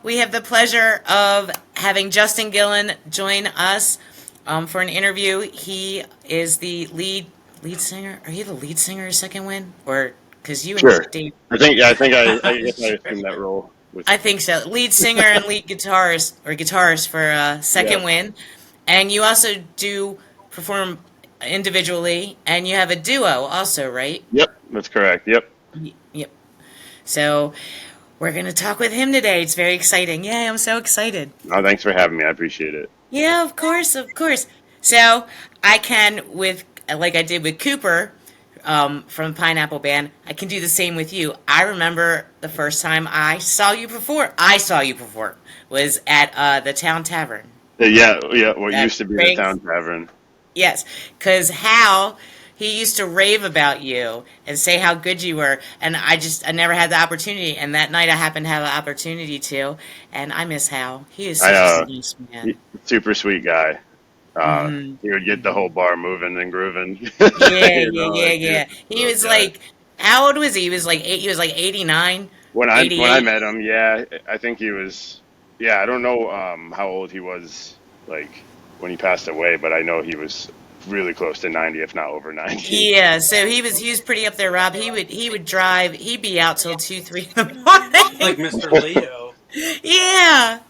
we have the pleasure of having Justin Gillen join us for an interview. He is the lead singer. Are you the lead singer of Second Wind, or because you and Sure. Dave? I guess I assumed that role with I think so. Lead singer and lead guitarist for yeah. Second Wind, and you also do perform individually, and you have a duo also, right? Yep, that's correct. Yep. Yep. So we're gonna talk with him today. It's very exciting. Yay! I'm so excited. No, thanks for having me. I appreciate it. Yeah, of course, of course. So I can, with like I did with Cooper from Pineapple Band, I can do the same with you. I remember the first time I saw you perform. I saw you perform was at the Town Tavern. Yeah, yeah. What That used to be the rings. town tavern. Yes, because Hal, he used to rave about you and say how good you were, and I never had the opportunity. And that night, I happened to have an opportunity to, and I miss Hal. He is I such a nice man. super sweet guy. Hmm. He would get the whole bar moving and grooving. Yeah, You yeah, know, yeah, like he was yeah. He those was guys. like, how old was he? He was like eight. He was like 89, When I 88. met him, yeah, I think he was. Yeah, I don't know how old he was like when he passed away, but I know he was really close to 90, if not over 90. Yeah, so he was pretty up there, Rob. He would drive. He'd be out till 2, 3 in the Like morning. Mr. Leo. Yeah,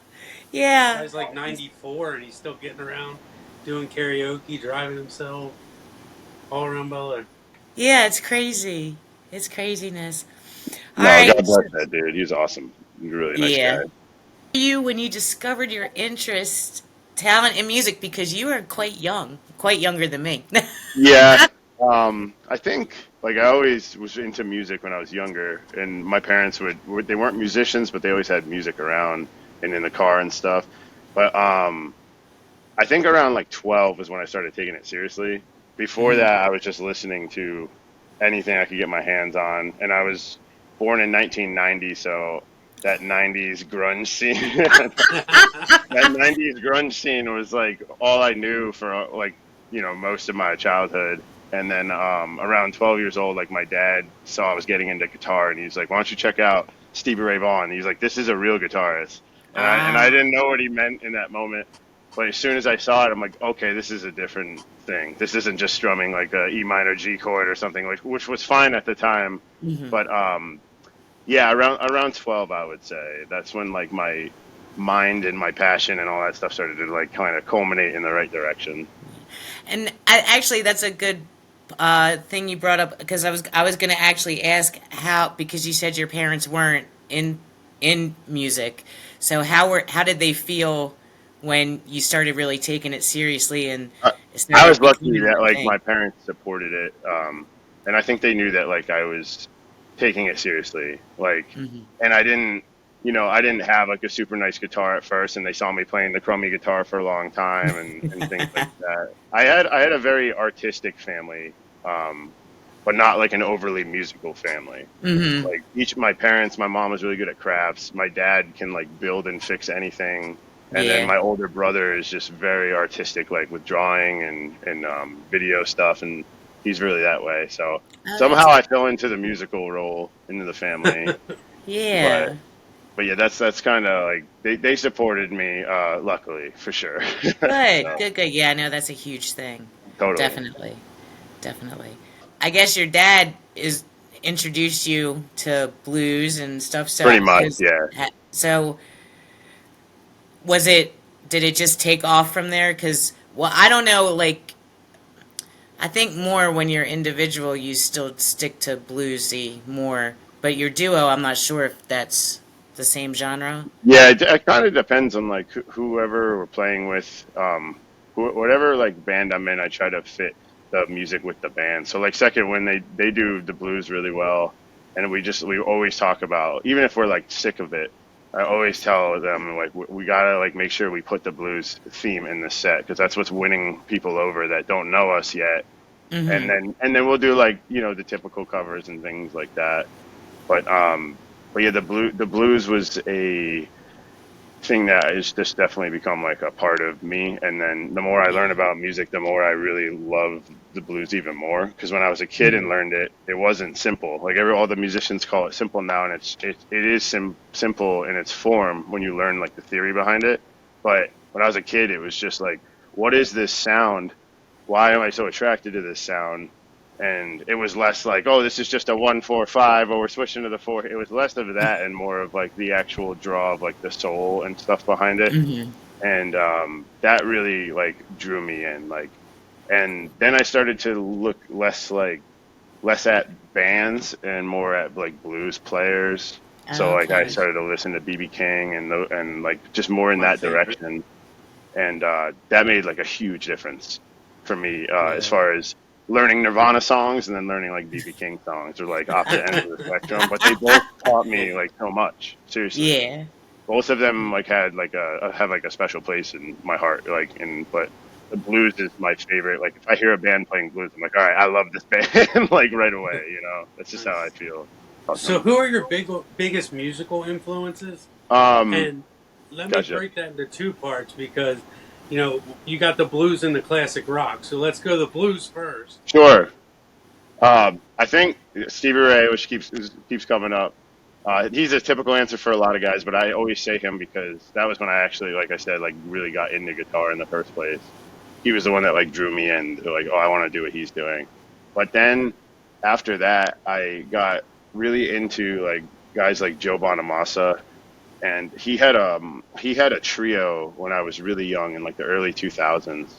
yeah, Guy's like 94 and he's still getting around doing karaoke, driving himself all around Bel Air. yeah. It's crazy. It's craziness. All No, right. God bless that dude. He was awesome. He was a really nice Yeah. guy. You when you discovered your interest, talent in music because you were quite young, quite younger than me. Yeah. I think like I always was into music when I was younger, and my parents they weren't musicians, but they always had music around and in the car and stuff. But I think around like 12 is when I started taking it seriously. Before Mhm. that, I was just listening to anything I could get my hands on, and I was born in 1990, so that 90s grunge scene, that 90s grunge scene was like all I knew for like, most of my childhood. And then around 12 years old, like my dad saw I was getting into guitar, and he's like, "Why don't you check out Stevie Ray Vaughan?" He's like, "This is a real guitarist." And I Ah, didn't know what he meant in that moment, but as soon as I saw it, I'm like, "Okay, this is a different thing. This isn't just strumming like a E minor G chord or something, like, which was fine at the time." hmm. But yeah, around 12, I would say that's when like my mind and my passion and all that stuff started to like kind of culminate in the right direction. And actually, that's a good thing you brought up because I was going to actually ask how because you said your parents weren't in music, so how did they feel when you started really taking it seriously and I, it I was started lucky becoming that your like thing? my parents supported it, and I think they knew that like I was taking it seriously. Like, Hmm. and I didn't have like a super nice guitar at first, and they saw me playing the crummy guitar for a long time and things like that. I had a very artistic family, um, but not like an overly musical family. Hmm. Like my mom was really good at crafts. My dad can like build and fix anything. And then Yeah. my older brother is just very artistic, like with drawing and video stuff, and he's really that way. So Oh, somehow that's I fell into the musical role into the family, but yeah. but yeah, that's kind of like they supported me, luckily for sure. Good, So good, good. Yeah, no, that's a huge thing. totally, Definitely, definitely. I guess your dad is introduced you to blues and stuff. pretty So, much, yeah. so was it? Did it just take off from there? Because, well, I don't know. Like, I think more when you're individual, you still stick to bluesy more. But your duo, I'm not sure if that's the same genre. Yeah, it kind of depends on like whoever we're playing with. Whatever like band I'm in, I try to fit the music with the band. So like Second when they do the blues really well, and we always talk about, even if we're like sick of it, I always tell them like we gotta like make sure we put the blues theme in the set because that's what's winning people over that don't know us yet. And Mm-hmm. then we'll do like the typical covers and things like that. But but yeah, the blues was a thing that is just definitely become like a part of me. And then the more I learn about music, the more I really love the blues even more. Because when I was a kid and learned it, it wasn't simple. Like all the musicians call it simple now, and it is simple in its form when you learn like the theory behind it. But when I was a kid, it was just like, what is this sound? Why am I so attracted to this sound? And it was less like, oh, this is just a 1-4-5, or we're switching to the four. It was less of that and more of like the actual draw of like the soul and stuff behind it. Mm-hmm. And that really like drew me in. Like, and then I started to look less at bands and more at like blues players. So like I Okay. started to listen to BB King and like just more in My that favorite. direction. And that made like a huge difference for me as Yeah. far as learning Nirvana songs and then learning like BB King songs, or like opposite ends of the spectrum. But they both taught me like so much. Seriously, Yeah. both of them like had like have like a special place in my heart. Like, but the blues is my favorite. Like if I hear a band playing blues, I'm like, all right, I love this band like right away. You know, that's just how I Nice. feel about So, them. who are your biggest musical influences? Um, And let me Gotcha. break that into two parts because, you got the blues and the classic rock. So let's go the blues first. Sure. I think Stevie Ray, which keeps coming up. He's a typical answer for a lot of guys, but I always say him because that was when I actually, like I said, like really got into guitar in the first place. He was the one that like drew me in, like, oh, I want to do what he's doing. But then after that, I got really into like guys like Joe Bonamassa, and he had a trio when I was really young in like the early 2000s,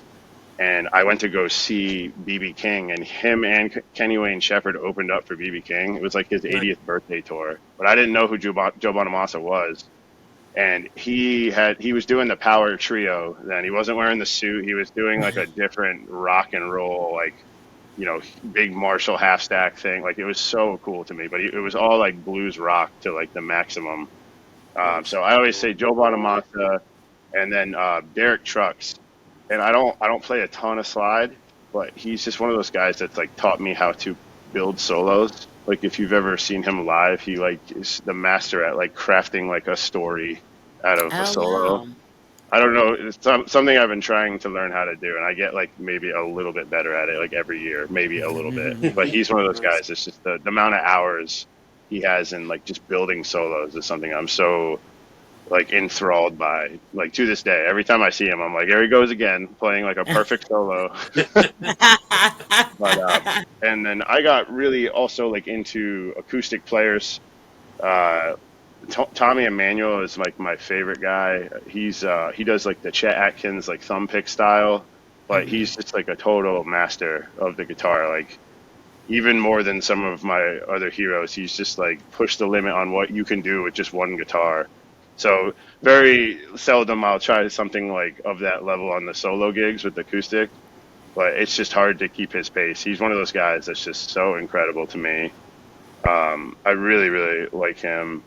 and I went to go see BB King, and him and Kenny Wayne Shepherd opened up for BB King. It was like his Nice. 80th birthday tour, but I didn't know who Joe Bonamassa was. And he was doing the power trio then. He wasn't wearing the suit. He was doing like a different rock and roll, like, big Marshall half stack thing. Like it was so cool to me, but it was all like blues rock to like the maximum. Nice. So I always say Joe Bonamassa, and then Derek Trucks. And I don't play a ton of slide, but he's just one of those guys that's like taught me how to build solos. Like if you've ever seen him live, he like is the master at like crafting like a story out of a Oh solo. wow. I don't know, it's something I've been trying to learn how to do, and I get like maybe a little bit better at it like every year, maybe a little bit. But he's one of those Nice. guys. It's just the amount of hours he has in like just building solos is something I'm so like enthralled by. Like to this day, every time I see him, I'm like, there he goes again, playing like a perfect solo. But and then I got really also like into acoustic players. Uh, Tommy Emmanuel is like my favorite guy. He does like the Chet Atkins like thumb pick style, but he's just like a total master of the guitar. Like even more than some of my other heroes, he's just like pushed the limit on what you can do with just one guitar. So very seldom I'll try something like of that level on the solo gigs with acoustic, but it's just hard to keep his pace. He's one of those guys that's just so incredible to me. I really, really like him.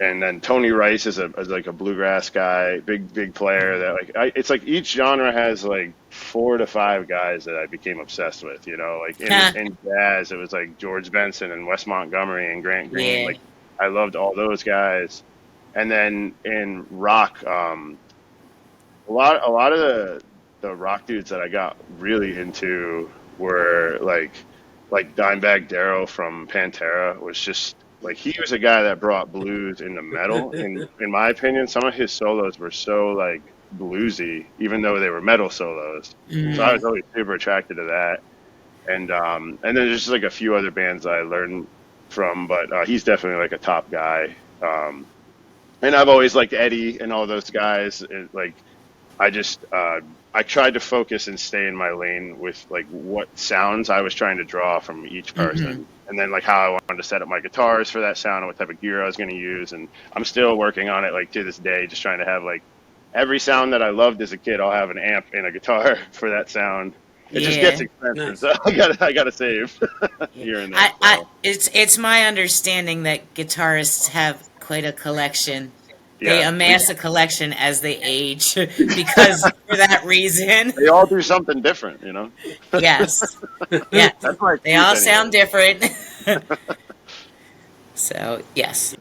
And then Tony Rice is like a bluegrass guy, big player that like it's like each genre has like 4 to 5 guys that I became obsessed with. Like in jazz it was like George Benson and Wes Montgomery and Grant Green. Yeah. Like I loved all those guys. And then in rock, a lot of the rock dudes that I got really into were like Dimebag Darrell from Pantera. Was just like he was a guy that brought blues into metal. In my opinion, some of his solos were so like bluesy, even though they were metal solos. So I Mm. was always super attracted to that. And then there's just like a few other bands I learned from, but he's definitely like a top guy. And I've always liked Eddie and all those guys. Like I just I tried to focus and stay in my lane with like what sounds I was trying to draw from each Mm-hmm. person, and then like how I wanted to set up my guitars for that sound and what type of gear I was going to use. And I'm still working on it like to this day, just trying to have like every sound that I loved as a kid. I'll have an amp and a guitar for that sound. It just gets Yeah. expensive, Nice. so I gotta save Yeah. here and there. I So it's my understanding that guitarists have quite a collection. They yeah, amass a collection as they age because for that reason. they all do something different. Yes. Yes. That's my They excuse all anyway. sound different. So, yes.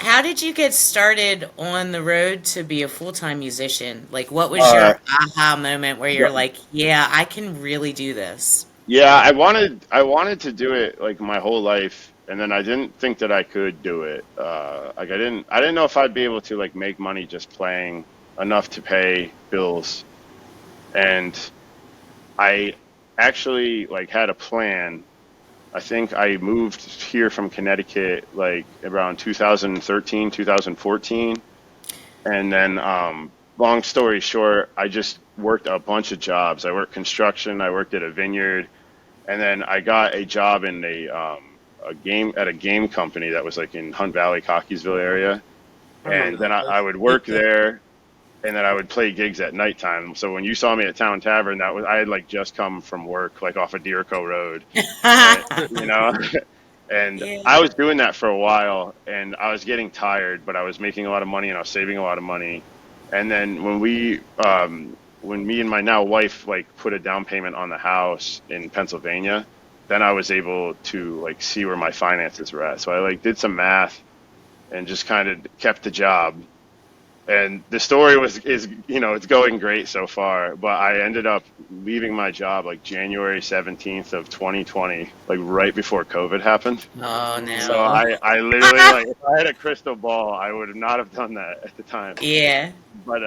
how did you get started on the road to be a full-time musician? Like, what was Uh, your aha moment where you're like, yeah, I can really do this? Yeah, I wanted to do it like my whole life, and then I didn't think that I could do it. Like I didn't know if I'd be able to like make money just playing enough to pay bills. And I actually like had a plan. I think I moved here from Connecticut like around 2013, 2014. And then, long story short, I just worked a bunch of jobs. I worked construction, I worked at a vineyard, and then I got a job in a game company that was like in Hunt Valley, Cockeysville area. I And remember then that I place. would work there, and then I would play gigs at nighttime. So when you saw me at Town Tavern, that was I had like just come from work, like off of Deerco Road, and you know, and Yeah. I was doing that for a while, and I was getting tired, but I was making a lot of money and I was saving a lot of money. And then when me and my now wife like put a down payment on the house in Pennsylvania, then I was able to like see where my finances were at. So I like did some math and just kind of kept the job. And the story is it's going great so far, but I ended up leaving my job like January 17th of 2020, like right before COVID happened. Oh So no. I literally like if I had a crystal ball, I would not have done that at the time. Yeah. But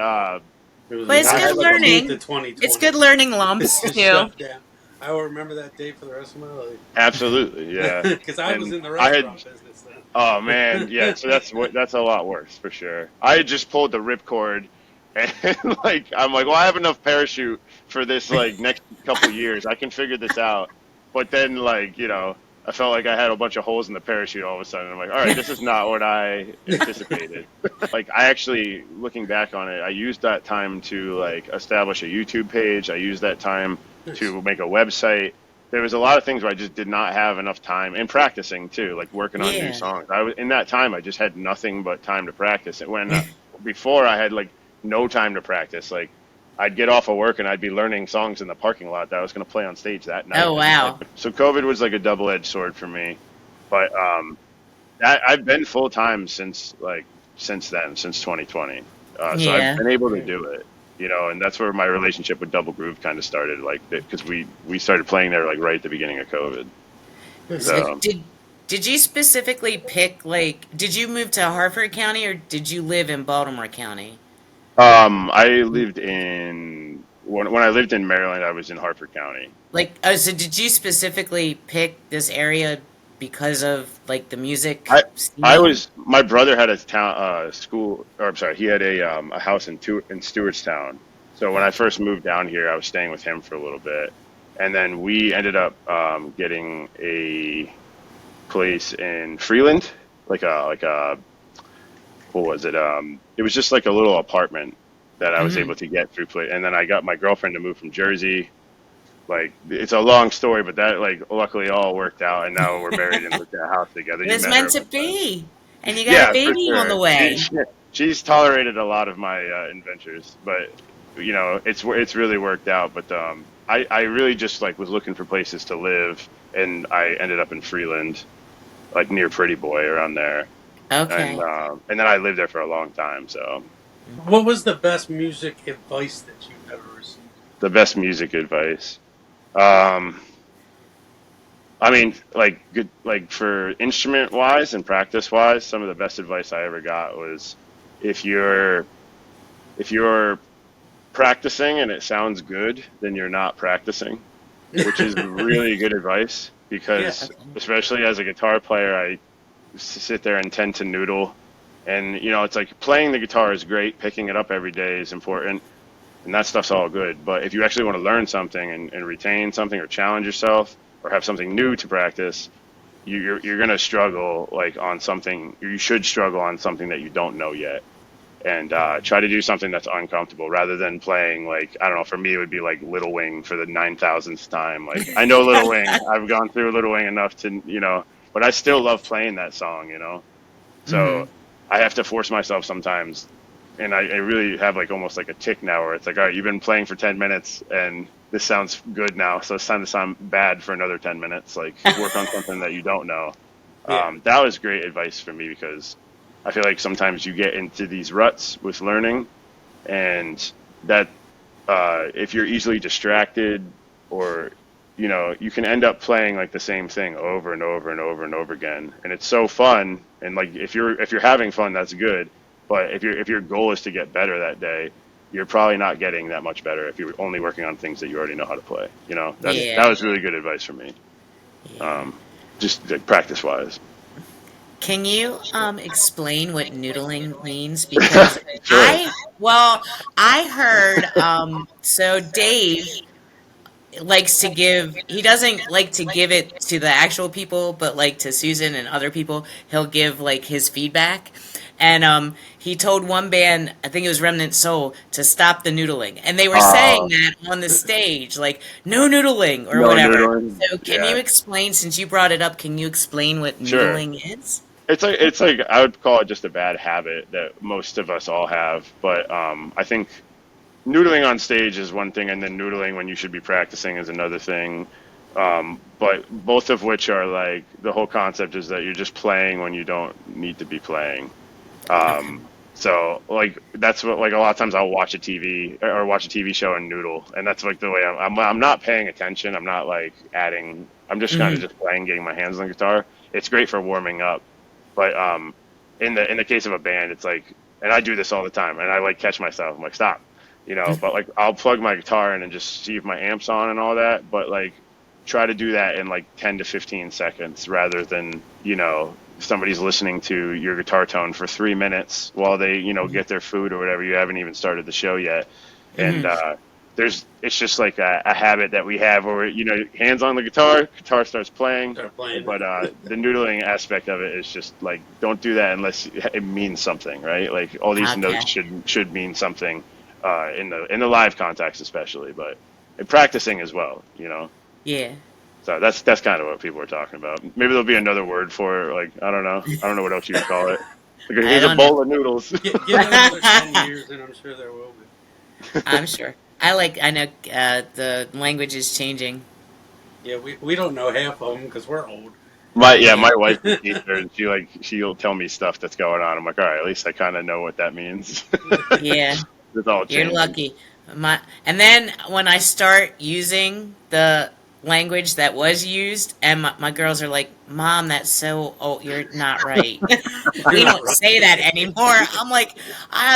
It was But it's I good had like a 9/15 learning. of It's 2020. good learning lumps It too. shut down. I will remember that day for the rest of my life. absolutely, yeah. Because I was And in the I had restaurant business oh man, then. yeah, so that's a lot worse for sure. I had just pulled the ripcord and like I'm like, well, I have enough parachute for this like next couple years. I can figure this out. But then like, I felt like I had a bunch of holes in the parachute all of a sudden. I'm like, all right, this is not what I anticipated. Like I actually looking back on it, I used that time to like establish a YouTube page. I used that time Nice. to make a website. There was a lot of things where I just did not have enough time and practicing too, like working on new Yeah. songs. I was in that time I just had nothing but time to practice. And when before I had like no time to practice, like I'd get off of work and I'd be learning songs in the parking lot that I was going to play on stage that Oh night. wow. So COVID was like a double-edged sword for me, but I've been full time since then, since 2020. So I've Yeah. been able to Great. do it, and that's where my relationship with Double Groove kind of started, like because we started playing there like right at the beginning of COVID. Nice. So So did you specifically pick like did you move to Harford County or did you live in Baltimore County? I lived in when I lived in Maryland, I was in Hartford County. Like oh so did you specifically pick this area because of like the music I I scene? was my brother had a town school, or I'm sorry, he had a house in Stewartstown. So when I first moved down here, I was staying with him for a little bit, and then we ended up getting a place in Freeland, like a what was it? It was just like a little apartment that I was Mm-hmm. able to get through play, and then I got my girlfriend to move from Jersey. Like it's a long story, but that like luckily all worked out, and now we're married and lived in a house together. It You was met her meant a to bunch of times. be. And you got a Yeah, for baby on the sure. She, way. she she's tolerated a lot of my adventures, but it's really worked out. But I really just like was looking for places to live, and I ended up in Freeland, like near Pretty Boy around there, Okay. and then I lived there for a long time. So What was the best music advice that you've ever received? the best music advice. Um, I mean, like good, like for instrument wise and practice wise, some of the best advice I ever got was if you're if you're practicing and it sounds good, then you're not practicing, which is really good advice Yeah. because Okay. especially as a guitar player, I sit there and tend to noodle. And it's like playing the guitar is great, picking it up every day is important, and that stuff's all good. But if you actually want to learn something and retain something or challenge yourself or have something new to practice, you're gonna struggle like on something. You should struggle on something that you don't know yet, and try to do something that's uncomfortable rather than playing like I don't know. For me, it would be like Little Wing for the 9,000th time. Like I know Little Wing, I've gone through Little Wing enough to but I still love playing that song. Mm-hmm. So I have to force myself sometimes, and I really have like almost like a tick now where it's like, all right, you've been playing for 10 minutes and this sounds good now, so it's time to sound bad for another 10 minutes. Like work on something that you don't know. Yeah. That was great advice for me because I feel like sometimes you get into these ruts with learning, and that if you're easily distracted, or you can end up playing like the same thing over and over and over and over again, and it's so fun. And like if you're having fun, that's good. But if your goal is to get better that day, you're probably not getting that much better if you're only working on things that you already know how to play. That Yeah. was really good advice for me. Yeah. Just like, practice wise. Can you explain what noodling means? Because Sure. I heard so Dave likes to give he doesn't like to give it to the actual people, but like to Susan and other people he'll give like his feedback. And he told one band, I think it was Remnant Soul, to stop the noodling, and they were saying Uh, that on the stage, like no noodling or no whatever. noodling. So can you Yeah, explain, since you brought it up, can you explain what sure. noodling is? It's like I would call it just a bad habit that most of us all have. But I think noodling on stage is one thing, and then noodling when you should be practicing is another thing. But both of which are like, the whole concept is that you're just playing when you don't need to be playing. Okay. So like that's what, like, a lot of times I'll watch a TV or watch a TV show and noodle, and that's like the way I'm not paying attention. I'm not like adding. I'm just kind of Hmm. just playing, getting my hands on the guitar. It's great for warming up, but in the case of a band, it's like, and I do this all the time, and I like catch myself. I'm like, stop, But like I'll plug my guitar in and just see if my amp's on and all that, but like try to do that in like 10 to 15 seconds rather than somebody's listening to your guitar tone for 3 minutes while they get their food or whatever. You haven't even started the show yet, and Hmm. it's just like a habit that we have where hands on the guitar starts playing, Start playing. but the noodling aspect of it is just like, don't do that unless it means something, right? Like all these notes Okay. should mean something in the live context especially, but in practicing as well. Yeah. So that's kind of what people are talking about. Maybe there'll be another word for it. Like, I don't know. I don't know what else you would call it. Like, I here's a don't know. bowl of noodles. Give it another 10 years, and I'm sure there will be. I'm sure. I know the language is changing. Yeah, we don't know half of them because we're old. My Yeah. wife's a teacher, and she'll tell me stuff that's going on. I'm like, all right, at least I kind of know what that means. Yeah. It's all You're changing. lucky. And then when I start using the language that was used, and my girls are like, "Mom, that's so old. You're not right. You're We not don't right. say that anymore." I'm like,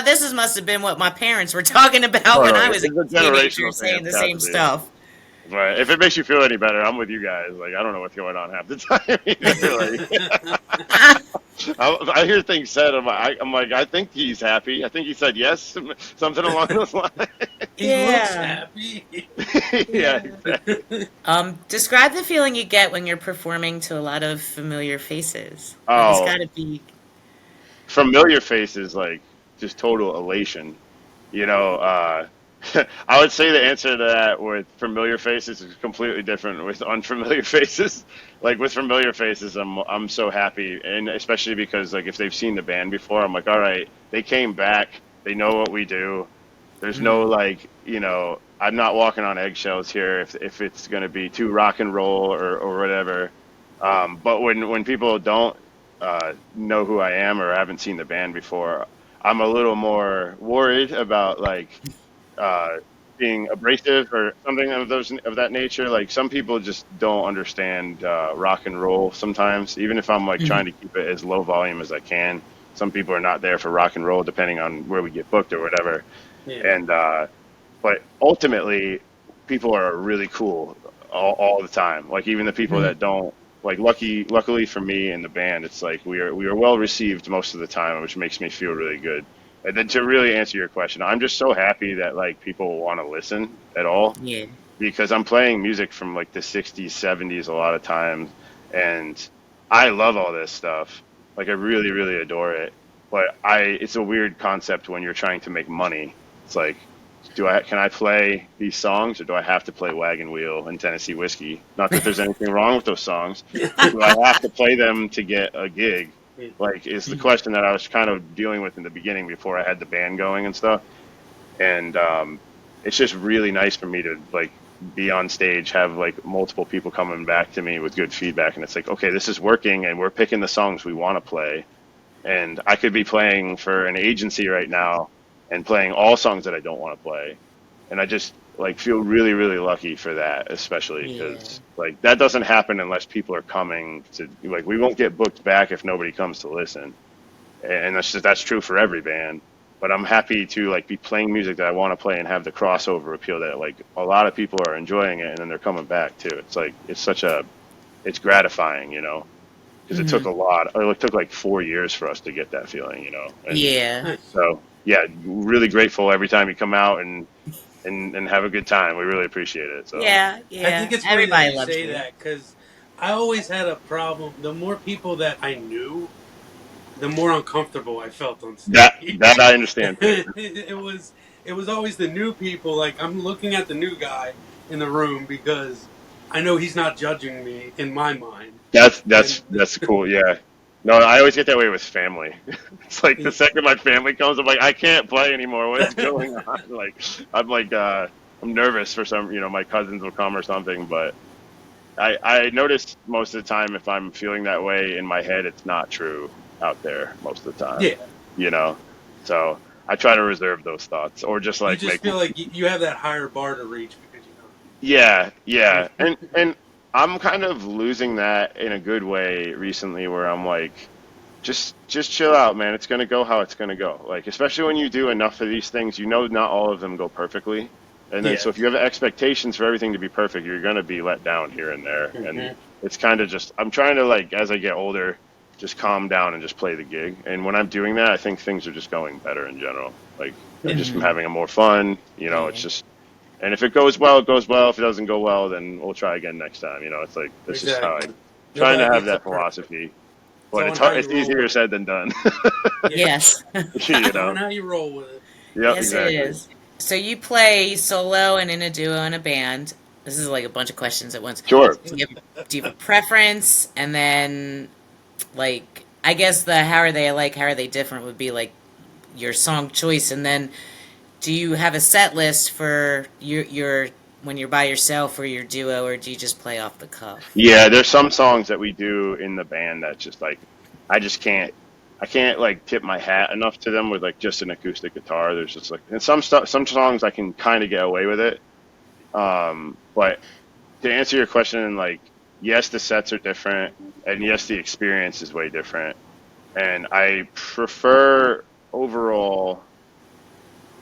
this must have been what my parents were talking about when I Totally. was a It's a teenager, generational thing. saying It's the got same to be. stuff. But if it makes you feel any better, I'm with you guys. Like, I don't know what's going on half the time either. Like, I hear things said. I'm like, I think he's happy. I think he said yes, something along those lines. He looks Yeah. happy. Yeah, Yeah. exactly. Describe the feeling you get when you're performing to a lot of familiar faces. Like it's Oh, got to be. familiar faces, like, just total elation. You know, uh, I would say the answer to that with familiar faces is completely different with unfamiliar faces. Like, with familiar faces, I'm so happy, and especially because, like, if they've seen the band before, I'm like, all right, they came back, they know what we do. There's no, Mhm. like, I'm not walking on eggshells here if it's going to be too rock and roll or whatever. But when people don't know who I am or haven't seen the band before, I'm a little more worried about, like, uh, being abrasive or something of that nature. Like, some people just don't understand rock and roll sometimes, even if I'm like trying Mhm. to keep it as low volume as I can. Some people are not there for rock and roll, depending on where we get booked or whatever. Yeah. And but ultimately, people are really cool all the time. Like, even the people Mhm. that don't, like, luckily for me and the band, it's like we are well received most of the time, which makes me feel really good. And then, to really answer your question, I'm just so happy that, like, people want to listen at all, Yeah. because I'm playing music from like the 60s, 70s a lot of times, and I love all this stuff. Like, I really, really adore it. But it's a weird concept when you're trying to make money. It's like, can I play these songs, or do I have to play Wagon Wheel and Tennessee Whiskey? Not that there's anything wrong with those songs. Do I have to play them to get a gig? Like, is the question that I was kind of dealing with in the beginning before I had the band going and stuff. And it's just really nice for me to, like, be on stage, have like multiple people coming back to me with good feedback, and it's like, okay, this is working, and we're picking the songs we want to play. And I could be playing for an agency right now and playing all songs that I don't want to play. And I just like feel really, really lucky for that, especially Yeah. because like that doesn't happen unless people are coming to like we won't get booked back if nobody comes to listen. And that's true for every band. But I'm happy to like be playing music that I want to play and have the crossover appeal that like a lot of people are enjoying it and then they're coming back too. It's like it's gratifying, you know, because it took Hmm. a lot. It took like 4 years for us to get that feeling, you know. And Yeah. Nice. so yeah, really grateful every time you come out and have a good time. We really appreciate it. So Yeah. I Yeah. think it's funny that Everybody you loves say you. that because I always had a problem. The more people that I knew, the more uncomfortable I felt on that stage. I understand too. It was always the new people. Like I'm looking at the new guy in the room because I know he's not judging me in my mind. And That's cool. Yeah. No, I always get that way with family. It's like the second my family comes, I'm like, I can't play anymore. What is going on? Like, I'm like, I'm nervous for some, you know, my cousins will come or something. But I notice most of the time if I'm feeling that way in my head, it's not true out there most of the time, yeah, you know? So I try to reserve those thoughts or just you like just make, feel like you have that higher bar to reach because you yeah, yeah. know. And I'm kind of losing that in a good way recently where I'm like, just chill out, man. It's gonna go how it's gonna go. Like, especially when you do enough of these things, you know, not all of them go perfectly. And then, Yeah. so if you have expectations for everything to be perfect, you're gonna be let down here and there. And Hmm. it's kind of just, I'm trying to like, as I get older, just calm down and just play the gig. And when I'm doing that, I think things are just going better in general. Like, I Yeah. just am Hmm. having a more fun. You know, it's Yeah. just, and if it goes well, it goes well. If it doesn't go well, then we'll try again next time. You know, it's like that's just how I Exactly. trying to Nobody have gets that it perfect. philosophy. It's But on it's how hard, you it's roll easier with it. said than done. Yeah. Yes. You It's on know. how you roll with it. Yep, Yes, it exactly. is. So you play solo and in a duo and a band. This is like a bunch of questions at once. Sure. Do you have a preference? And then, like, I guess the how are they alike, how are they different would be like your song choice. And then, do you have a set list for your when you're by yourself or your duo, or do you just play off the cuff? Yeah, there's some songs that we do in the band that just like I just can't I can't like tip my hat enough to them with like just an acoustic guitar. There's just like and some stuff some songs I can kind of get away with it. But to answer your question, like yes, the sets are different, and yes, the experience is way different. And I prefer overall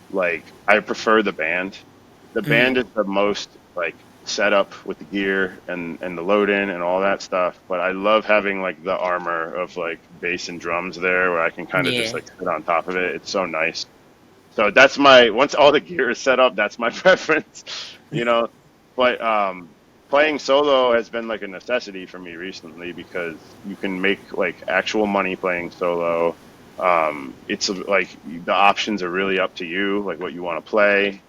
like I prefer the band. The band Mm. is the most like set up with the gear and the load in and all that stuff. But I love having like the armor of like bass and drums there where I can kind of just Yeah. like sit on top of it. It's so nice. So that's my once all the gear is set up, that's my preference, you know. But playing solo has been like a necessity for me recently because you can make like actual money playing solo. It's like the options are really up to you, like what you want to play.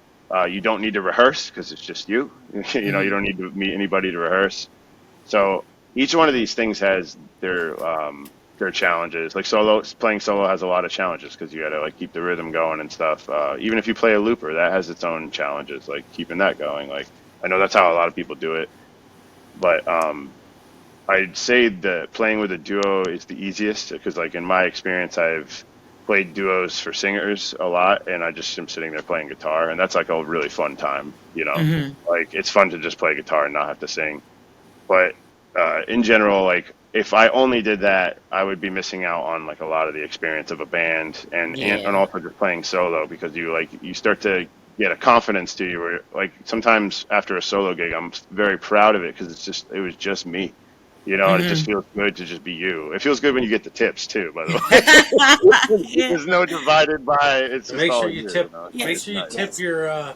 You don't need to rehearse because it's just you. You know, you Hmm. don't need to meet anybody to rehearse. So each one of these things has their challenges. Like solo playing solo has a lot of challenges because you got to like keep the rhythm going and stuff. Even if you play a looper, that has its own challenges, like keeping that going. Like I know that's how a lot of people do it, but I'd say that playing with a duo is the easiest because like in my experience, I've played duos for singers a lot, and I just am sitting there playing guitar, and that's like a really fun time. You know, Hmm. like it's fun to just play guitar and not have to sing. But in general, like if I only did that, I would be missing out on like a lot of the experience of a band and Yeah. also just playing solo because you start to get a confidence to you where like sometimes after a solo gig, I'm very proud of it because it was just me. You know, and it just Hmm. feels good to just be you. It feels good when you get the tips too, by the way. Yeah. There's no divided by. It's So just make sure all you you. You tip. know, Make it's Yes. sure you nice. tip Yes. your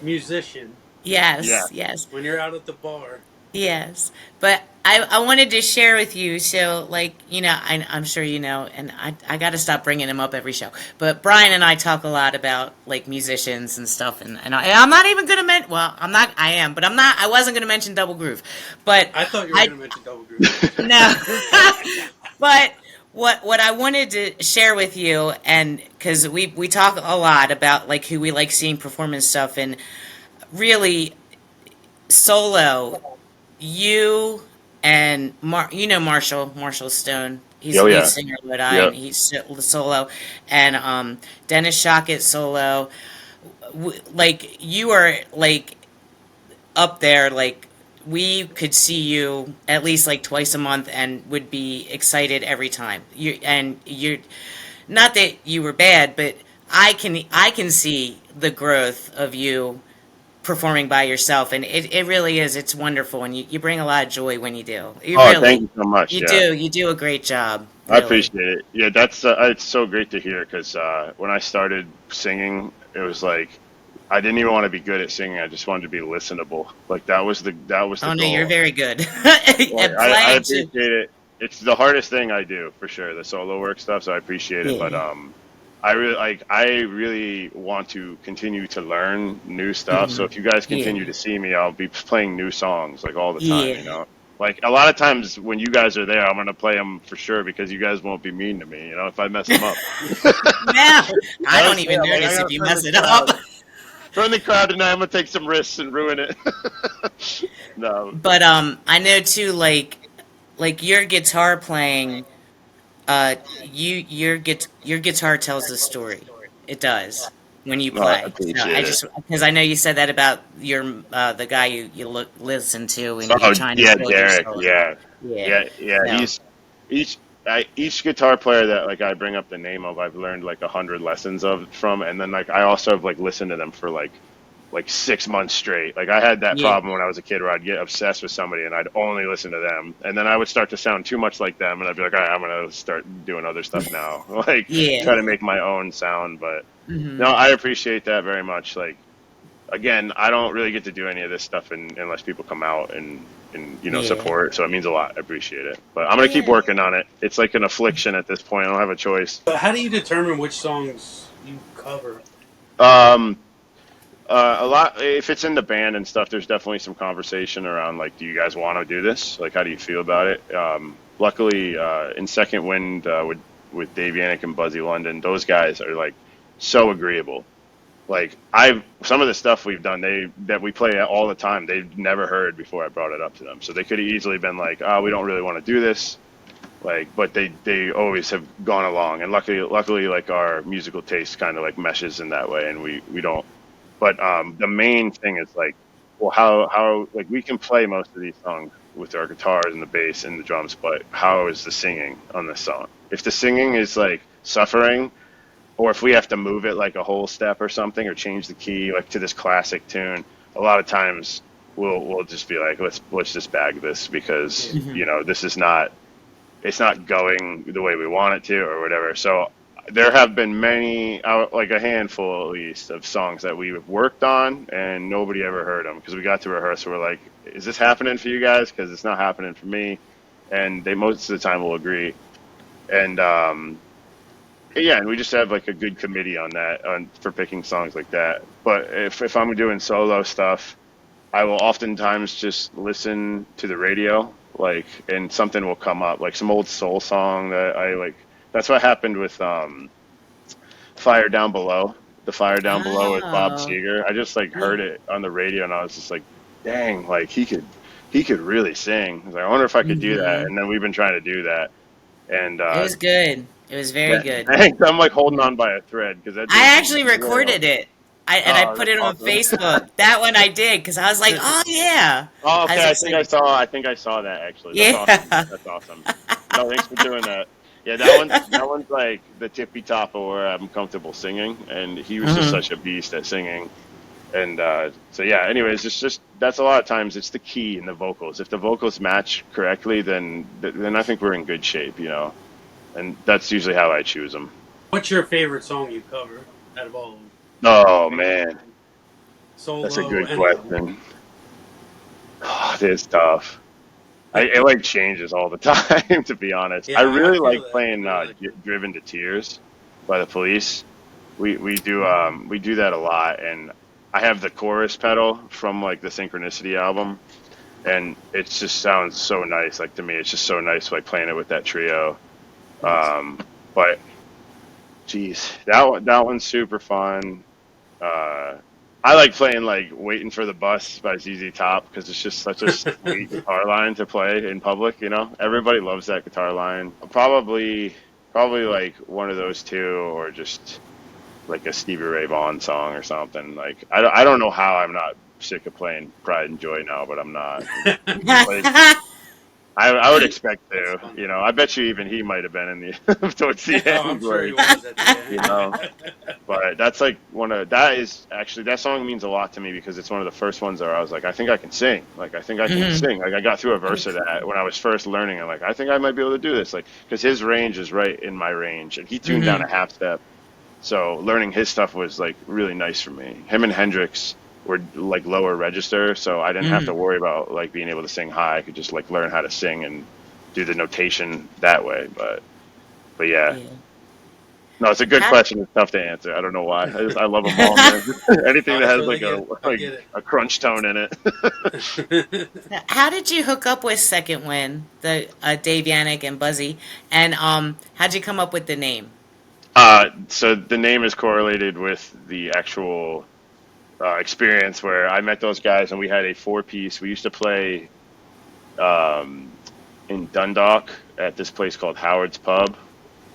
musician Yeah, Yes. Yes. when you're out at the bar. Yes, but I wanted to share with you. So, like, I'm sure you know, and I got to stop bringing him up every show. But Brian and I talk a lot about like musicians and stuff, and I'm not even gonna mention. Well, I'm not. I am, but I'm not. I wasn't gonna mention Double Groove, but I thought you were I going to mention Double Groove. no. But what I wanted to share with you, and because we talk a lot about like who we like seeing perform and stuff, and really solo you and Marshall Stone. He's Oh lead yeah. singer of Red Eye, Yep. and he's solo. And Dennis Shockett solo. Like you are like up there. Like we could see you at least like twice a month, and would be excited every time. You're not that you were bad, but I can see the growth of you performing by yourself, and it really is, it's wonderful, and you bring a lot of joy when you do, you Oh, thank really, you so much. Yeah. you do a great job, I really. appreciate it. Yeah, that's it's so great to hear because when I started singing, it was like I didn't even want to be good at singing. I just wanted to be listenable. Like that was the Oh no, you're goal. very good Like at I playing too. appreciate it. It's the hardest thing I do for sure, the solo work stuff. So I appreciate it, but Yeah. I really want to continue to learn new stuff. So if you guys Yeah. continue to see me, I'll be playing new songs like all the time. Yeah. Like a lot of times when you guys are there, I'm gonna play them for sure because you guys won't be mean to me. If I mess them up. Now I I don't was even saying, like I notice if gotta you mess it up. turn the crowd tonight. I'm gonna take some risks and ruin it. No. But I know too, like your guitar playing, your guitar tells the story. It does when you No, I play. So I appreciate it. just, because I know you said that about your the guy you listen to, and you're Oh trying to yeah, build your Derek. solo. Yeah, Yeah. yeah. So He's each each guitar player that like I bring up the name of, I've learned like 100 lessons of from, and then like I also have like listened to them for like 6 months straight. Like I had that yeah, problem when I was a kid where I'd get obsessed with somebody and I'd only listen to them, and then I would start to sound too much like them, and I'd be like, all right, I'm gonna start doing other stuff now, like yeah. try to make my own sound. But no, Hmm. I appreciate that very much. Like again, I don't really get to do any of this stuff unless people come out and Yeah. support. So it means a lot. I appreciate it. But I'm gonna keep Yeah. working on it. It's like an affliction at this point. I don't have a choice. But how do you determine which songs you cover? Um, a lot. If it's in the band and stuff, there's definitely some conversation around like, do you guys want to do this? Like, how do you feel about it? Luckily, in Second Wind with Dave Yannick and Buzzy London, those guys are like so agreeable. Like I've some of the stuff we've done, that we play all the time, they've never heard before I brought it up to them. So they could have easily been like, "Oh, we don't really want to do this." Like, but they always have gone along, and luckily, like our musical taste kind of like meshes in that way, and we don't. But the main thing is like, well, how like we can play most of these songs with our guitars and the bass and the drums, but how is the singing on this song? If the singing is like suffering, or if we have to move it like a whole step or something, or change the key like to this classic tune, a lot of times we'll just be like, let's just bag this because Yeah. Hmm. this is not, it's not going the way we want it to or whatever. So there have been many, like a handful at least, of songs that we've worked on and nobody ever heard them because we got to rehearse. We're like, is this happening for you guys? Because it's not happening for me. And they most of the time will agree. And yeah, and we just have like a good committee on that, for picking songs like that. But if I'm doing solo stuff, I will oftentimes just listen to the radio, like, and something will come up, like some old soul song that I like. That's what happened with Fire Down Below, the Fire Down Below with Bob Oh, Seger. I just like yeah. heard it on the radio, and I was just like, dang, like he could really sing. I was like, I wonder if I could do that. Hmm. And then we've been trying to do that, and It was good. It was very yeah, good. thanks. I'm like holding Yeah. on by a thread because that dude I can actually wail. recorded it. I Oh, put that's it on awesome. Facebook. That one I did because I was like, oh yeah. Oh, I was okay. I think I excited. saw. I think I saw that actually. That's awesome. Yeah. That's awesome. No, thanks for doing that. Yeah, that one's like the tippy top of where I'm comfortable singing, and he was just Hmm. such a beast at singing. And so yeah. Anyways, it's just that's a lot of times it's the key in the vocals. If the vocals match correctly, then I think we're in good shape. And that's usually how I choose them. What's your favorite song you cover out of all of them? Oh man, Band, that's a solo, good anything. question. Oh, it is tough. It like changes all the time, to be honest. I Yeah, I really feel like that. I playing really like it. "Driven to Tears" by the Police. We do that a lot, and I have the chorus pedal from like the Synchronicity album, and it just sounds so nice. Like to me, it's just so nice like playing it with that trio. But geez, that one's super fun. Uh, I like playing like "Waiting for the Bus" by ZZ Top because it's just such a sweet guitar line to play in public. You know, everybody loves that guitar line. Probably like one of those two, or just like a Stevie Ray Vaughan song or something. Like I don't know how I'm not sick of playing Pride and Joy now, but I'm not. Like I would expect That's to. funny. You know, I bet you even he might have been in the towards the Oh, I'm end, sure he like was at the you end. know. But that's like that is actually that song means a lot to me because it's one of the first ones where I was like, I think I can sing. Like I think I can Mhm. sing. Like I got through a Oh, verse of cool. that when I was first learning. I'm like, I think I might be able to do this. Like because his range is right in my range, and he tuned down Mhm. a half step. So learning his stuff was like really nice for me. Him and Hendrix were like lower register, so I didn't have to Mhm. worry about like being able to sing high. I could just like learn how to sing and do the notation that way. But yeah, Yeah. no, it's a good How question. It's tough to answer. I don't know why. I love them all, man. Anything Oh, that I has totally get it. I get a crunch tone in it. it. how did you hook up with Second Wind, the Dave Yannick and Buzzy, and how'd you come up with the name? So the name is correlated with the actual experience where I met those guys and we had a four piece. We used to play um, in Dundalk at this place called Howard's Pub.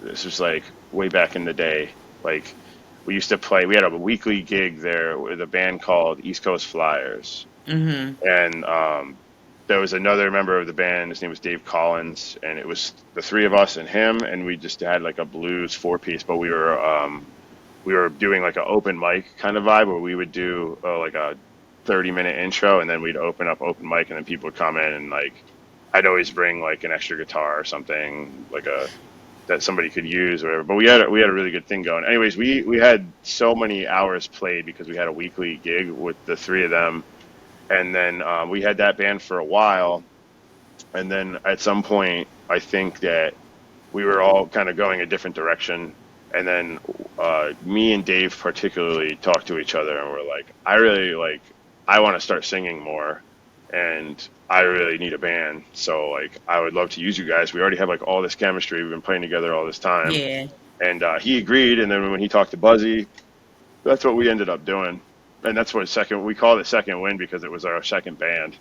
This was like way back in the day. Like we used to play. We had a weekly gig there with a band called East Coast Flyers, Mm-hmm. and there was another member of the band. His name was Dave Collins, and it was the three of us and him, and we just had like a blues four piece. But we were doing like an open mic kind of vibe where we would do like a 30-minute intro, and then we'd open up open mic, and then people would come in and like I'd always bring like an extra guitar or something like a that somebody could use or whatever. But we had a really good thing going. Anyways, we had so many hours played because we had a weekly gig with the three of them, and then we had that band for a while, and then at some point I think that we were all kind of going a different direction. And then me and Dave particularly talked to each other and we're like, I want to start singing more and I really need a band. So like, I would love to use you guys. We already have like all this chemistry. We've been playing together all this time. Yeah. And he agreed. And then when he talked to Buzzy, that's what we ended up doing. And that's what we called it Second Wind because it was our second band.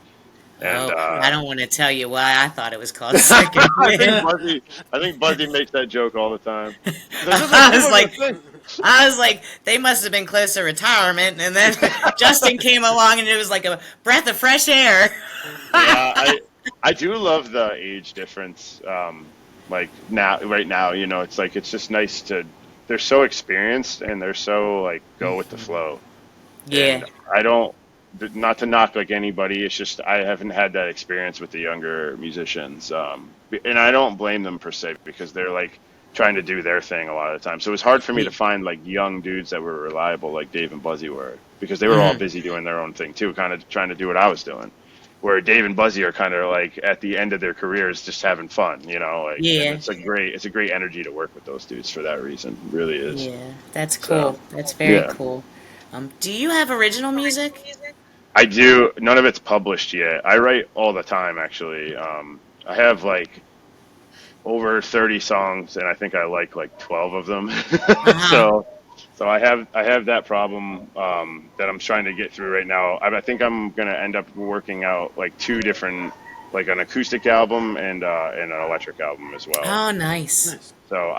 And Oh, I Cool. don't want to tell you why I thought it was called Second I think Wind. Buzzy makes that joke all the time. He's like, this is I people was are gonna like, think. they must have been close to retirement, and then Justin came along, and it was like a breath of fresh air. Yeah, I do love the age difference. Like now, right now, you know, it's like it's just nice to. They're so experienced and they're so like go with the flow. And Yeah. I don't, not to knock like anybody. It's just I haven't had that experience with the younger musicians. And I don't blame them per se because they're like trying to do their thing a lot of the time. So it was hard for me to Yeah. find like young dudes that were reliable like Dave and Buzzy were because they were all Mhm. busy doing their own thing too, kind of trying to do what I was doing. Where Dave and Buzzy are kind of like at the end of their careers, just having fun, you know, like, and Yeah. it's a great energy to work with those dudes for that reason. It really is. Yeah. That's So, cool. That's very yeah. cool. Do you have original music? I do. None of it's published yet. I write all the time, actually. I have like over 30 songs, and I think I like 12 of them. Uh huh. so, so I have that problem that I'm trying to get through right now. I think I'm gonna end up working out like two different, like an acoustic album and an electric album as well. Oh, nice. Nice. So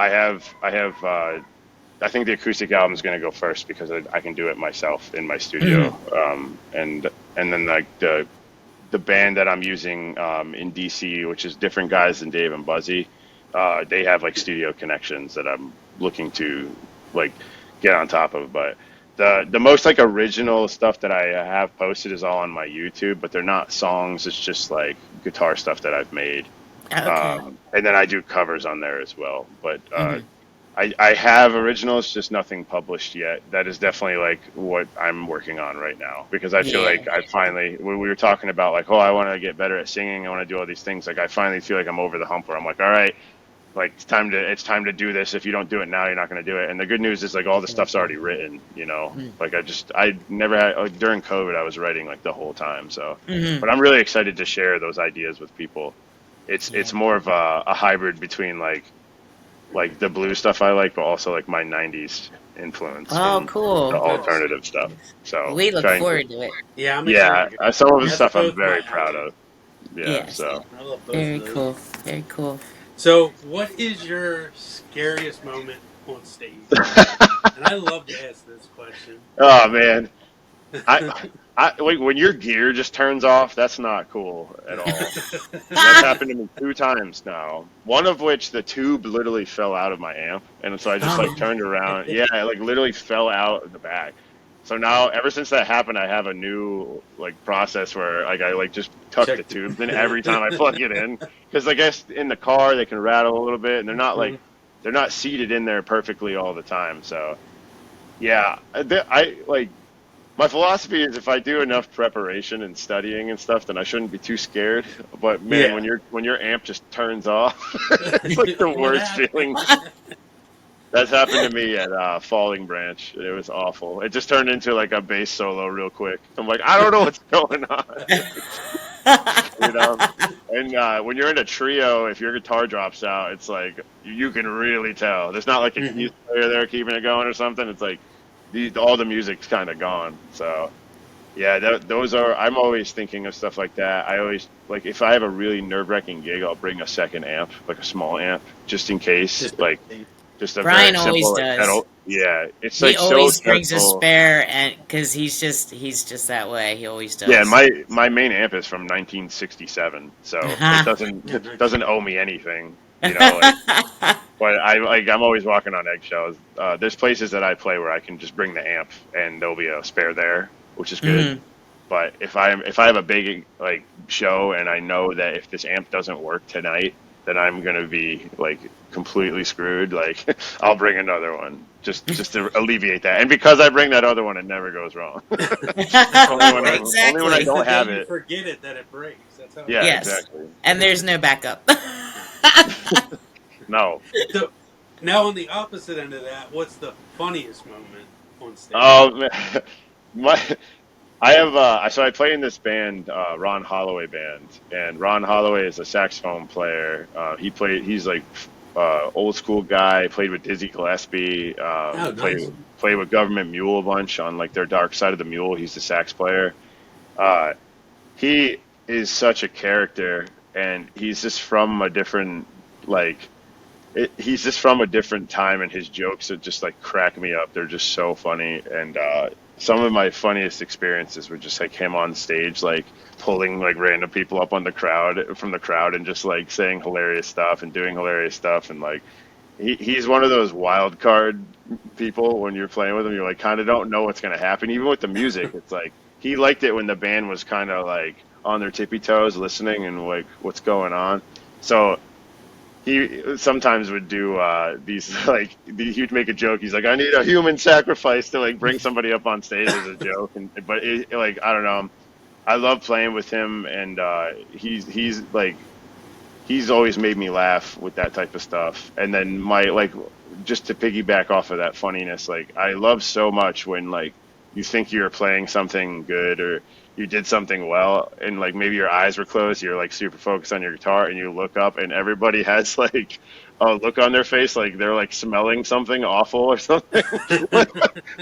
I think the acoustic album is going to go first because I can do it myself in my studio. Mhm. And then like the band that I'm using in DC, which is different guys than Dave and Buzzy, they have like studio connections that I'm looking to like get on top of. But the most like original stuff that I have posted is all on my YouTube, but they're not songs. It's just like guitar stuff that I've made. Okay. And then I do covers on there as well. But Mhm. I have originals, just nothing published yet. That is definitely like what I'm working on right now because I feel Yeah. like I finally, when we were talking about like, oh, I want to get better at singing, I want to do all these things. Like I finally feel like I'm over the hump where I'm like, all right, like it's time to do this. If you don't do it now, you're not going to do it. And the good news is like all the stuff's already written, you know, like I never had, like during COVID, I was writing like the whole time. So, Mhm. but I'm really excited to share those ideas with people. It's Yeah. more of a hybrid between like, like the blues stuff I like, but also like my '90s influence Oh, in the cool. Nice. alternative stuff. So We look trying to, forward to it. Yeah, I'm excited yeah, to go. some of the That's stuff I'm both my very proud alleys. of. Yeah, Yes. so I love both Very of those. cool. Very cool. So, what is your scariest moment on stage? And I love to ask this question. oh man, I like when your gear just turns off. That's not cool at all. And that's happened to me 2 times now. One of which the tube literally fell out of my amp, and so I just like Oh, turned around. Yeah, it like literally fell out of the back. So now, ever since that happened, I have a new like process where like I like just tuck the Check tubes in every the. time I plug it in, because I guess in the car they can rattle a little bit, and they're not seated in there perfectly all the time. So yeah, I like my philosophy is if I do enough preparation and studying and stuff, then I shouldn't be too scared. But man, Yeah. when your amp just turns off, it's like the What worst happened? feeling. That's happened to me at Falling Branch. It was awful. It just turned into like a bass solo real quick. I'm like, I don't know what's going on, you know. And when you're in a trio, if your guitar drops out, it's like you can really tell. There's not like a keys Mhm. player there keeping it going or something. It's like all the music's kind of gone. So. Yeah, those are. I'm always thinking of stuff like that. I always like if I have a really nerve-wracking gig, I'll bring a second amp, like a small amp, just in case. Just Like just a very Brian simple always like does. pedal. Yeah, it's He like so always brings a stressful. spare, and because he's just that way. He always Yeah, does. my main amp is from 1967, so it Uh-huh. yeah, nice. doesn't owe me anything. You know, like but I'm always walking on eggshells. There's places that I play where I can just bring the amp and there'll be a spare there, which is good. Mhm. But if I have a big like show and I know that if this amp doesn't work tonight, then I'm gonna be like completely screwed. Like I'll bring another one just to alleviate that. And because I bring that other one, it never goes wrong. Only when I It's Exactly. the don't day have you it. forget it that it breaks. That's how it Yeah, works. Yes. exactly. And there's no backup. No. So, now on the opposite end of that, what's the funniest moment on stage? Oh man. my I have so I play in this band, Ron Holloway band, and Ron Holloway is a saxophone player. He's like old school guy. Played with Dizzy Gillespie. Oh, nice. Played with Government Mule a bunch on like their Dark Side of the Mule. He's the sax player. Uh, he is such a character, and he's just from a different like he's just from a different time, and his jokes that just like crack me up. They're just so funny, and some of my funniest experiences were just like him on stage, like pulling like random people up on the crowd from the crowd, and just like saying hilarious stuff and doing hilarious stuff, and like he's one of those wild card people when you're playing with him. You like kind of don't know what's gonna happen, even with the music. It's like he liked it when the band was kind of like on their tippy toes, listening and like what's going on. So he sometimes would do these like he'd make a joke. He's like, I need a human sacrifice to like bring somebody up on stage as a joke, and but like I don't know. I love playing with him, and he's like he's always made me laugh with that type of stuff. And then my like just to piggyback off of that funniness, like I love so much when like you think you're playing something good or you did something well and like maybe your eyes were closed, you're like super focused on your guitar and you look up and everybody has like a look on their face like they're like smelling something awful or something.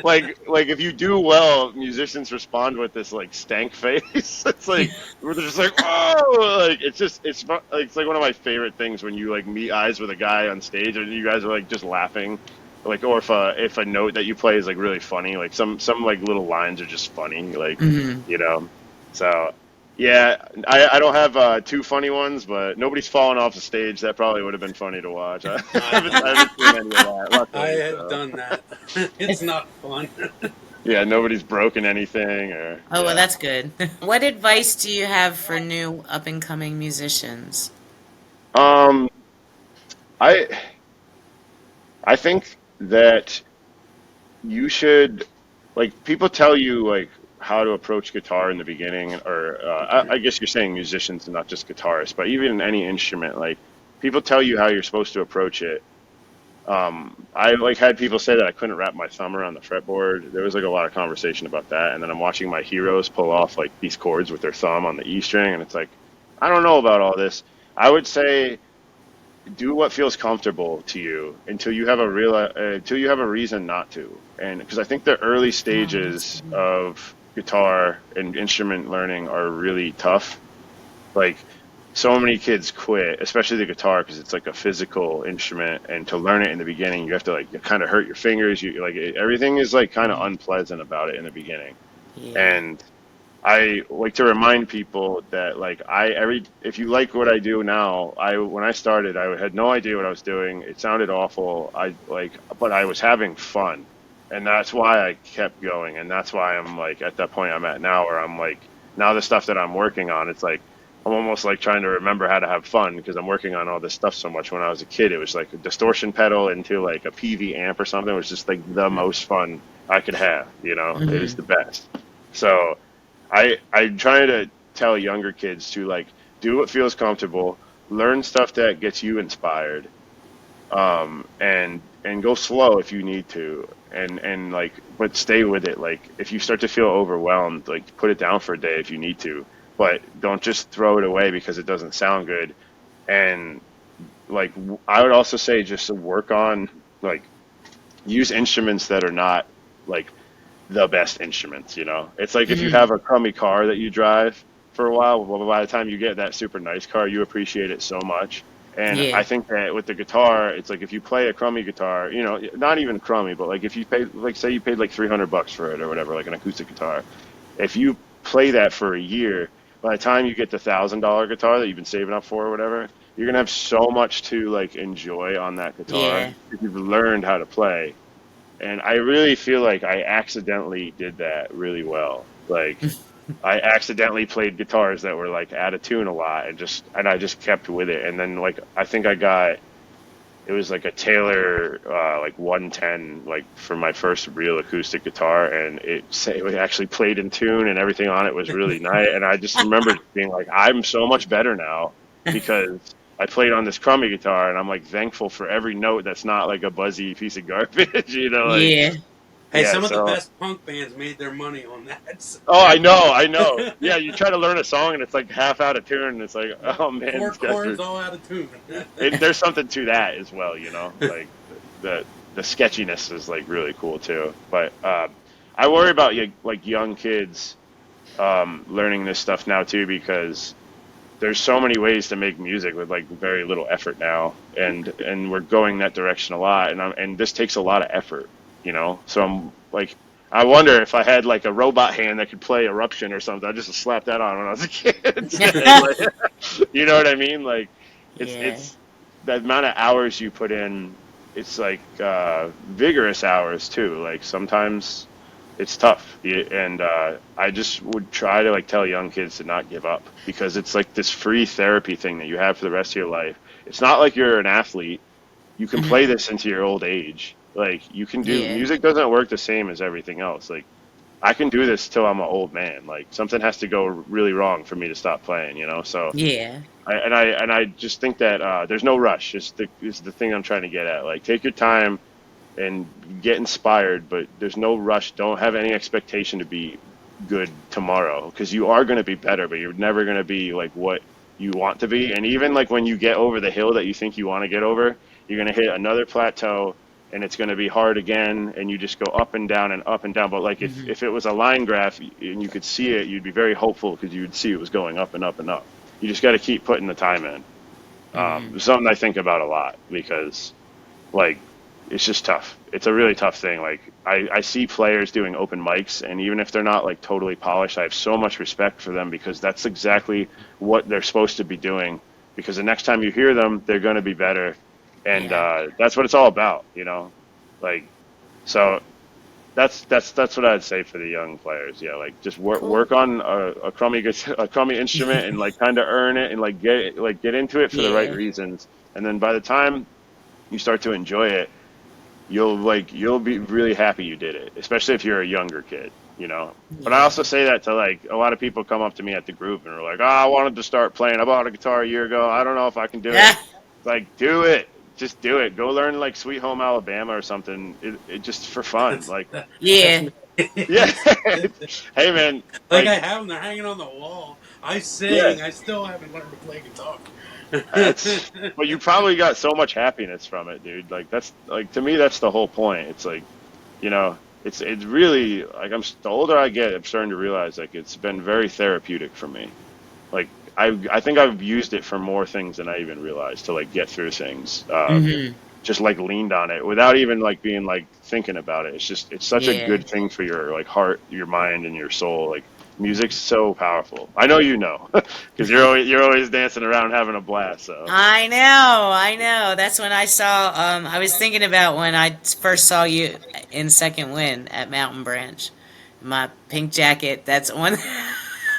Like if you do well, musicians respond with this like stank face. It's like where they're just like, oh, like it's like one of my favorite things when you like meet eyes with a guy on stage and you guys are like just laughing, like or if a note that you play is like really funny, like some like little lines are just funny, like Mhm. you know. So yeah, I don't have two funny ones, but nobody's fallen off the stage. That probably would have been funny to watch. I haven't seen any of that, I luckily. have So done that. It's not fun. yeah, nobody's broken anything or Oh, well, yeah. that's good. What advice do you have for new up and coming musicians? Um, I I think that you should like people tell you like how to approach guitar in the beginning, or I guess you're saying musicians and not just guitarists, but even in any instrument, like people tell you how you're supposed to approach it. I like had people say that I couldn't wrap my thumb around the fretboard. There was like a lot of conversation about that, and then I'm watching my heroes pull off like these chords with their thumb on the E string, and it's like I don't know about all this. I would say do what feels comfortable to you until you have a reason not to. And because I think the early Oh, that's stages good. of guitar and instrument learning are really tough. Like so many kids quit, especially the guitar, because it's like a physical instrument, and to learn it in the beginning, you have to like kind of hurt your fingers. You like everything is like kind of Mm, unpleasant about it in the beginning. yeah. And I like to remind people that like if you like what I do now, when I started, I had no idea what I was doing. It sounded awful. But I was having fun, and that's why I kept going, and that's why I'm like at that point I'm at now, where I'm like now the stuff that I'm working on, it's like I'm almost like trying to remember how to have fun because I'm working on all this stuff so much. When I was a kid, it was like a distortion pedal into like a PV amp or something. It was just like the most fun I could have. It was Mm-hmm. the best. So. I'm trying to tell younger kids to like do what feels comfortable, learn stuff that gets you inspired, and go slow if you need to, and like but stay with it. Like if you start to feel overwhelmed, like put it down for a day if you need to, but don't just throw it away because it doesn't sound good. And like I would also say just to work on like use instruments that are not like the best instruments, It's like if you Mm-hmm. have a crummy car that you drive for a while, well, by the time you get that super nice car, you appreciate it so much. And Yeah. I think that with the guitar, it's like if you play a crummy guitar, not even crummy, but like if you pay, like say you paid like $300 for it or whatever, like an acoustic guitar, if you play that for a year, by the time you get the $1,000 guitar that you've been saving up for or whatever, you're gonna have so much to like enjoy on that guitar Yeah. if you've learned how to play. And I really feel like I accidentally did that really well. Like I accidentally played guitars that were like out of tune a lot and I just kept with it. And then like I think it was like a Taylor like 110 like for my first real acoustic guitar, and it actually played in tune and everything on it was really nice. And I just remember being like, I'm so much better now because I played on this crummy guitar, and I'm like thankful for every note that's not like a buzzy piece of garbage, like Yeah. Hey, yeah. some of the So best punk bands made their money on that. So. oh, I know. Yeah, you try to learn a song and it's like half out of tune, and it's like, Yep. oh man, Four these guys chords are. all out of tune. There's something to that as well, Like the the sketchiness is like really cool too. But I worry about like young kids learning this stuff now too, because there's so many ways to make music with like very little effort now, and we're going that direction a lot, and this takes a lot of effort. So I'm like, I wonder if I had like a robot hand that could play Eruption or something, I'd just slap that on when I was a kid instead. Like, you know what I mean? Like, Yeah. it's the amount of hours you put in. It's like vigorous hours too. Like sometimes it's tough. And I just would try to like tell young kids to not give up, because it's like this free therapy thing that you have for the rest of your life. It's not like you're an athlete. You can play Mm-hmm. this into your old age. Like you can do Yeah. music doesn't work the same as everything else. Like I can do this till I'm an old man. Like something has to go really wrong for me to stop playing. So Yeah. I just think that there's no rush. Is the thing I'm trying to get at. Like take your time and get inspired, but there's no rush. Don't have any expectation to be good tomorrow, because you are going to be better, but you're never going to be like what you want to be. And even like when you get over the hill that you think you want to get over, you're going to hit another plateau, and it's going to be hard again, and you just go up and down and up and down. But like if, Mm-hmm. if it was a line graph and you could see it, you'd be very hopeful because you would see it was going up and up and up. You just got to keep putting the time in. Mm-hmm. Something I think about a lot, because like it's just tough. It's a really tough thing. Like I see players doing open mics, and even if they're not like totally polished, I have so much respect for them, because that's exactly what they're supposed to be doing. Because the next time you hear them, they're going to be better, and Yeah. that's what it's all about. Like so that's what I'd say for the young players. Yeah, like just Cool. work on a crummy instrument, and like kind of earn it, and get into it for the right Yeah. reasons. And then by the time you start to enjoy it, you'll be really happy you did it, especially if you're a younger kid. But I also Yeah. say that to like a lot of people come up to me at the group and are like, "Oh, I wanted to start playing. I bought a guitar a year ago. I don't know if I can do it." Like, do it. Just do it. Go learn like Sweet Home Alabama or something. It just for fun. that's Like, that's Yeah. me. yeah. Hey man, Like like I have them, they're hanging on the wall. I yeah. sing. I still haven't learned to play guitar. But you probably got so much happiness from it, dude. Like that's like to me, that's the whole point. It's like, you know, it's really like the older I get, I'm starting to realize like it's been very therapeutic for me. Like I think I've used it for more things than I even realized to like get through things. Mm-hmm. Just like leaned on it without even like being like thinking about it. It's such a Yeah. good thing for your like heart, your mind, and your soul. Like music's so powerful. I know you know because you're always dancing around having a blast. So I know. That's when I saw. I was thinking about when I first saw you in Second Wind at Mountain Branch. My pink jacket. That's one.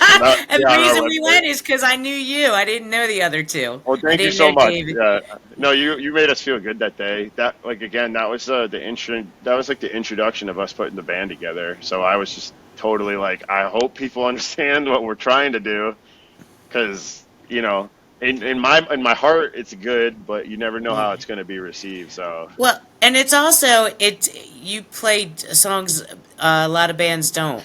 And yeah, the on our reason we website. went is because I knew you. I didn't know the other two. Well, I thank you didn't so know much. David. Yeah, no, you made us feel good that day. That like again, that was the intro. That was like the introduction of us putting the band together. So I was just totally like, I hope people understand what we're trying to do, because in my heart it's good, but you never know how Yeah. it's going to be received. So Well, and it's also it. You played songs a lot of bands don't.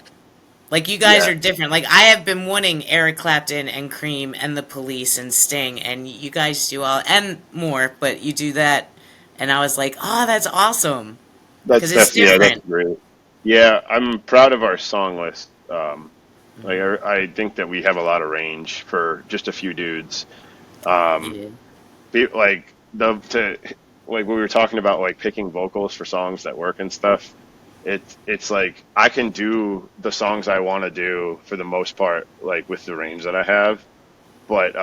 Like you guys yeah, are different. Like I have been wanting Eric Clapton and Cream and the Police and Sting, and you guys do all and more, but you do that, and I was like, oh, that's awesome because it's that's different. great. Yeah, I'm proud of our song list. Like Mhm. I think that we have a lot of range for just a few dudes. Um, Yeah. like the to like we were talking about like picking vocals for songs that work and stuff. It's like I can do the songs I want to do for the most part, like with the range that I have. But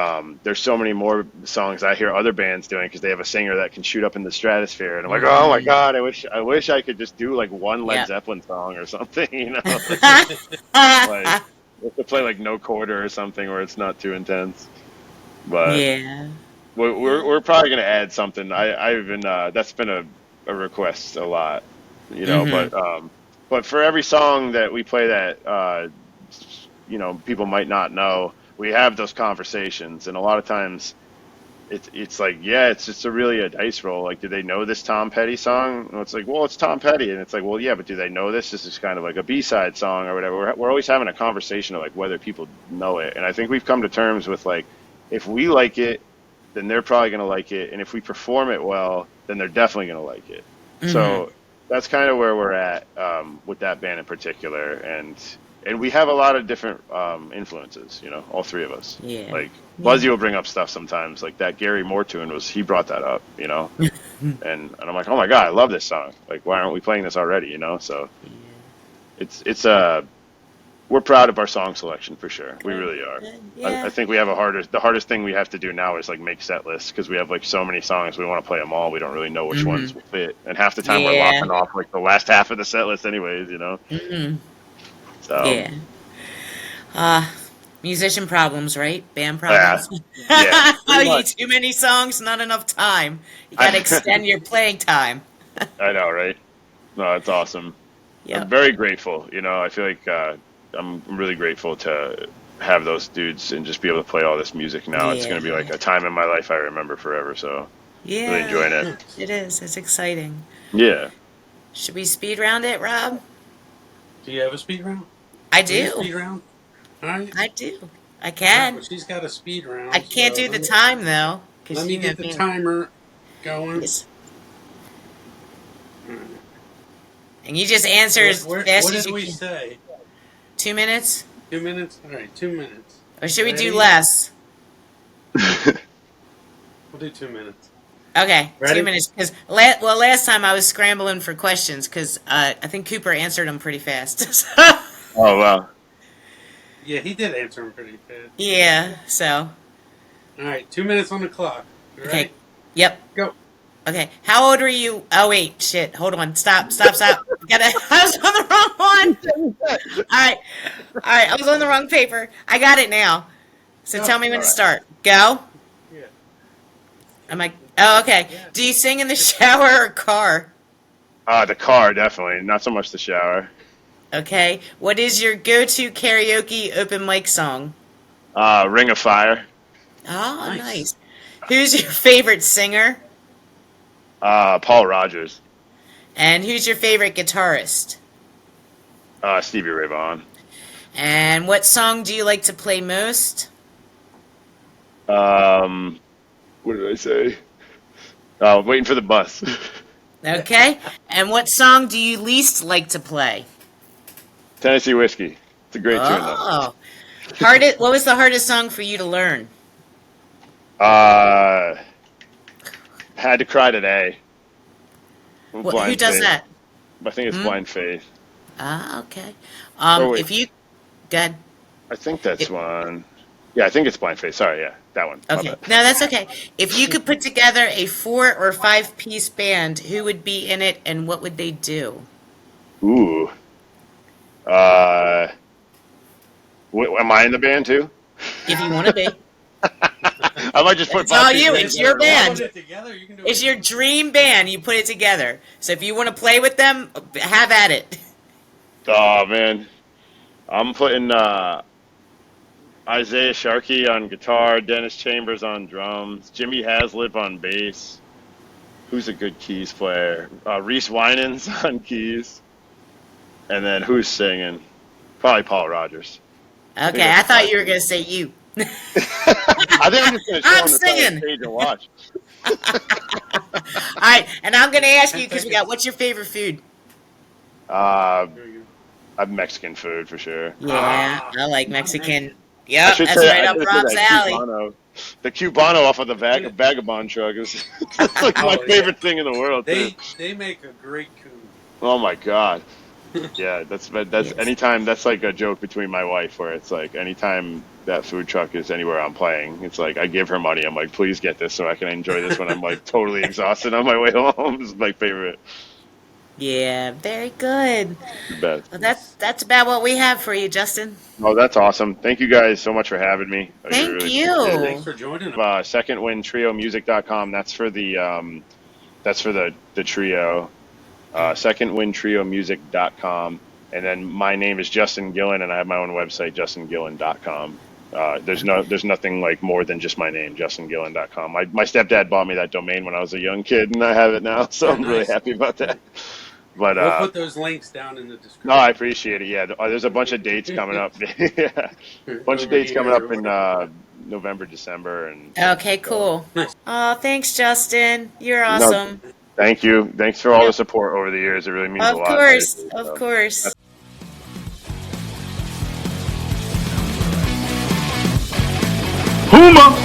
there's so many more songs I hear other bands doing because they have a singer that can shoot up in the stratosphere, and I'm like, oh my Hmm. god, I wish I could just do like one Led Yeah. Zeppelin song or something, like we have to play like No Quarter or something where it's not too intense. But Yeah. we're probably gonna add something. I've been that's been a request a lot, Hmm. but for every song that we play that people might not know, we have those conversations, and a lot of times it's like, yeah, it's just really a dice roll. Like, do they know this Tom Petty song? And it's like, well, it's Tom Petty, and it's like, well, yeah, but do they know this? This is kind of like a B-side song or whatever. We're always having a conversation of like whether people know it, and I think we've come to terms with like if we like it, then they're probably going to like it, and if we perform it well, then they're definitely going to like it. Hmm. So that's kind of where we're at with that band in particular, and we have a lot of different influences. All three of us. Yeah. Like Yeah. Buzzy will bring up stuff sometimes, like that Gary Moore tune he brought that up, and I'm like, oh my god, I love this song. Like, why aren't we playing this already? So Yeah. it's we're proud of our song selection for sure. We Good. really are. Good. I Yeah. think we have the hardest thing we have to do now is like make set lists because we have like so many songs. We want to play them all. We don't really know which Hmm. ones will fit. And half the time we're Yeah. locking off like the last half of the set list anyways. Hmm. So, Yeah. Uh, musician problems, right? Band yeah, problems. yeah, Oh, pretty you much. too many songs, not enough time. You got to I, extend your playing time. I know, right? No, it's awesome. I'm Yep. very grateful. I feel like I'm really grateful to have those dudes and just be able to play all this music now. It's going to be like Yeah. a time in my life I remember forever. So, really Yeah. enjoying it. Nice. It is. It's exciting. Yeah. Should we speed round it, Rob? Do you have a speed round? I Are you a do. speed round? All right. I do. I All right. can. Well, she's got a speed I round, can't so do the time though, let because me you know get the me. timer going. Yes. All right. And you just answer as What fast as did you we can. say? 2 minutes, 2 minutes. All right. 2 minutes. or should we do Ready? less? We'll do 2 minutes. Okay, two Ready? minutes. Because last time I was scrambling for questions because I think Cooper answered them pretty fast. Oh wow. Yeah, he did answer him pretty fast. Yeah. So All right. 2 minutes on the clock. You okay. ready? Yep. Go. Okay. How old were you? Oh wait, shit. Hold on. Stop. Stop. Stop. Gotta. I was on the wrong one. All right. All right. I was on the wrong paper. I got it now. So Go. tell me when All to right. start. Go. Yeah. Am I? Oh, okay. Yeah. Do you sing in the shower or car? The car definitely, not so much the shower. Okay. What is your go-to karaoke open mic song? Ring of Fire. Oh, Nice. nice. Who's your favorite singer? Paul Rogers. And who's your favorite guitarist? Stevie Ray Vaughan. And what song do you like to play most? Um, What did I say? Waiting for the bus. Okay. And what song do you least like to play? Tennessee Whiskey. It's a great tune, though. Oh. What was the hardest song for you to learn? Had to Cry Today. Who Blind does Faith. that? I think it's Blind Faith. Ah, okay. Wait. If you, go ahead. I think that's one. Yeah, I think it's Blind Faith. Sorry, yeah, that one. My Okay. bad. No, that's okay. If you could put together a 4 or 5 piece band, who would be in it and what would they do? Ooh. Am I in the band too? If you want to be. I might just put. It's all five you. people It's together. your band. Put it together, you can do It's it. your dream band. You put it together. So if you want to play with them, have at it. Oh man, I'm putting Isaiah Sharkey on guitar, Dennis Chambers on drums, Jimmy Haslip on bass. Who's a good keys player? Reese Winans on keys, and then who's singing? Probably Paul Rogers. Okay, I thought you were going to say you. I think I'm just going to show I'm on the side of singing. the stage and watch. All right, and I'm going to ask you because we got, what's your favorite food? Uh, There you Mexican food for sure. Yeah, I like Mexican. I Yep, should that's say, right I up should say Rob's that alley. Cubano. The Cubano off of the Vagabond truck is it's like my favorite thing in the world. go. Too. They make a great coup. Oh my god. Yeah, that's Yes. anytime that's like a joke between my wife where it's like anytime that food truck is anywhere I'm playing, it's like I give her money. I'm like, please get this so I can enjoy this when I'm like totally exhausted on my way home. This is my favorite. Yeah, very good. You bet. Well, that's about what we have for you, Justin. Oh, that's awesome. Thank you guys so much for having me. I Thank really you. appreciate it. Thanks for joining us. Secondwindtriomusic.com. That's for the trio. Secondwindtriomusic.com. And then my name is Justin Gillen, and I have my own website, justingillen.com. There's nothing like more than just my name, justingillen.com. My stepdad bought me that domain when I was a young kid, and I have it now, so I'm really Nice. happy about that. But We'll put those links down in the description. no, I appreciate it. Yeah, there's a bunch of dates coming up. Yeah, bunch of dates coming up in November, December, and Okay, cool. Nice. Oh, thanks, Justin. You're awesome. thank you. Thanks for all the support over the years. It really means a Of lot. course, So, of course. HUMA!